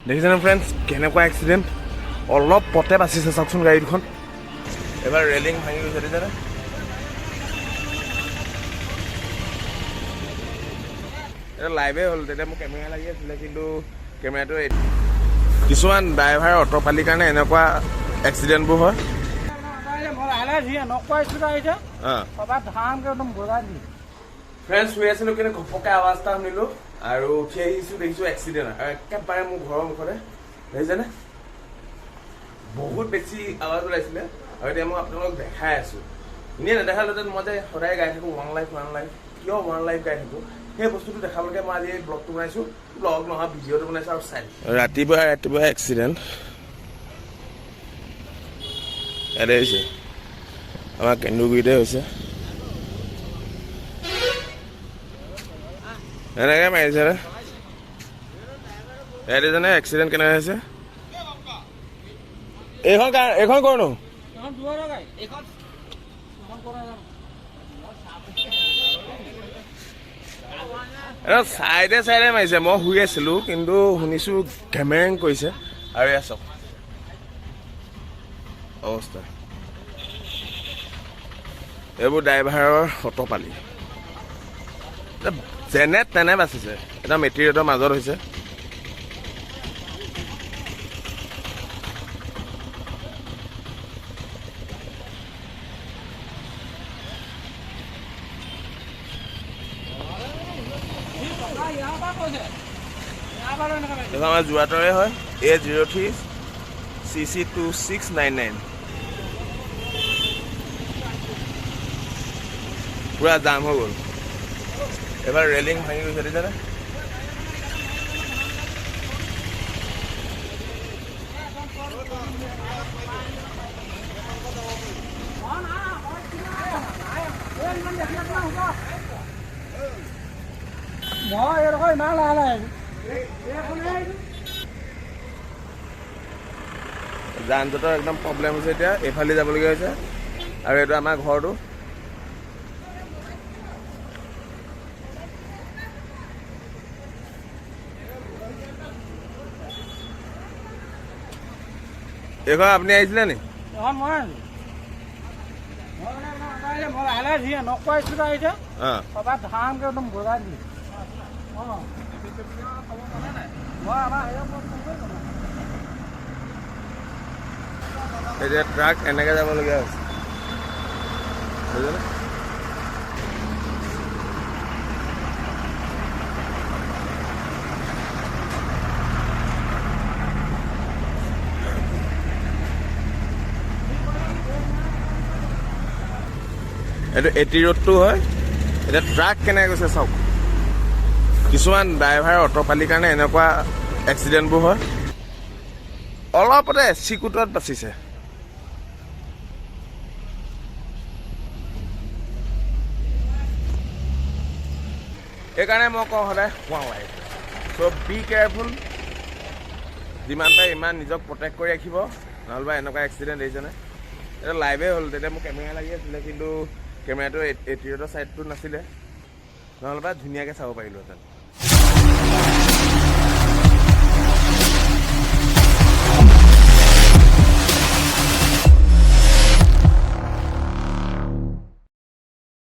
দেখিছেনে ফ্ৰেণ্ডছ কেনেকুৱা এক্সিডেণ্ট অলপ পথে বাচিছে চাওকচোন গাড়ীখন এবাৰ ৰেলিং ভাঙি গৈছে দেখিছেনে এটা লাইভে হ'ল তেতিয়া মোক কেমেৰা লাগি আছিলে কিন্তু কেমেৰাটো কিছুমান ড্ৰাইভাৰ অটো পালিৰ কাৰণে এনেকুৱা এক্সিডেণ্টবোৰ হয় ফ্ৰেণ্ডছ শুই আছিলোঁ কিন্তু ঘপককৈ আৱাজ এটা শুনিলোঁ আৰু উঠি আহিছোঁ দেখিছোঁ এক্সিডেণ্ট আৰু একেবাৰে মোৰ ঘৰৰ মুখতে দেখিছেনে বহুত বেছি আৱাজ ওলাইছিলে আৰু এতিয়া মই আপোনালোকক দেখাই আছোঁ এনেই নেদেখালেহেঁতেন মই যে সদায় গাই থাকোঁ ওৱান লাইফ কিয় ওৱান লাইফ গাই থাকোঁ সেই বস্তুটো দেখাবলৈকে মই আজি এই ব্লগটো বনাইছোঁ ব্লগ নহয় ভিডিঅ'টো বনাইছোঁ আৰু চাই ৰাতিপুৱা এক্সিডেণ্ট ইয়াতে হৈছে আমাৰ কেন্দুগুৰিতে হৈছে এনেকে মাৰিছে ইয়াত জানে এক্সিডেণ্ট কেনেকৈ হৈছে এইখন কৰনো চাইডে মাৰিছে মই শুই আছিলোঁ কিন্তু শুনিছোঁ ঘেমেৰেং কৰিছে আৰু এয়া চাওক অৱস্থা এইবোৰ ড্ৰাইভাৰৰ অটো পালি যেনে তেনে বাচিছে এটা মেটেৰিয়েলৰ মাজত হৈছে আমাৰ যোৰহাটৰে হয় A03 CC2699 পুৰা জাম হৈ গ'ল এবাৰ ৰেলিং ভাঙি গৈছে দেখিছেনে যান জঁটৰ একদম প্ৰব্লেম হৈছে এতিয়া এইফালে যাবলগীয়া হৈছে আৰু এইটো আমাৰ ঘৰটো এইখন আপুনি আহিছিলে নি এতিয়া ট্ৰাক এনেকে যাবলগীয়া হৈছে বুজিলে এইটো 80 ৰোডটো হয় এতিয়া ট্ৰাক কেনেকৈ গৈছে চাওক কিছুমান ড্ৰাইভাৰ অটো পালিৰ কাৰণে এনেকুৱা এক্সিডেণ্টবোৰ হয় অলপতে চিকুটত বাচিছে সেইকাৰণে মই কওঁ সদায় ওৱান লাইফ চ' বি কেয়াৰফুল যিমান পাৰে ইমান নিজক প্ৰটেক্ট কৰি ৰাখিব নহ'লে এনেকুৱা এক্সিডেণ্ট দেখিছেনে এটা লাইভে হ'ল তেতিয়া মোৰ কেমেৰা লাগি আছিলে কিন্তু কেমেৰাটো 80 ৰোডৰ ছাইডটো নাছিলে নহ'লে ধুনীয়াকৈ চাব পাৰিলোহেঁতেন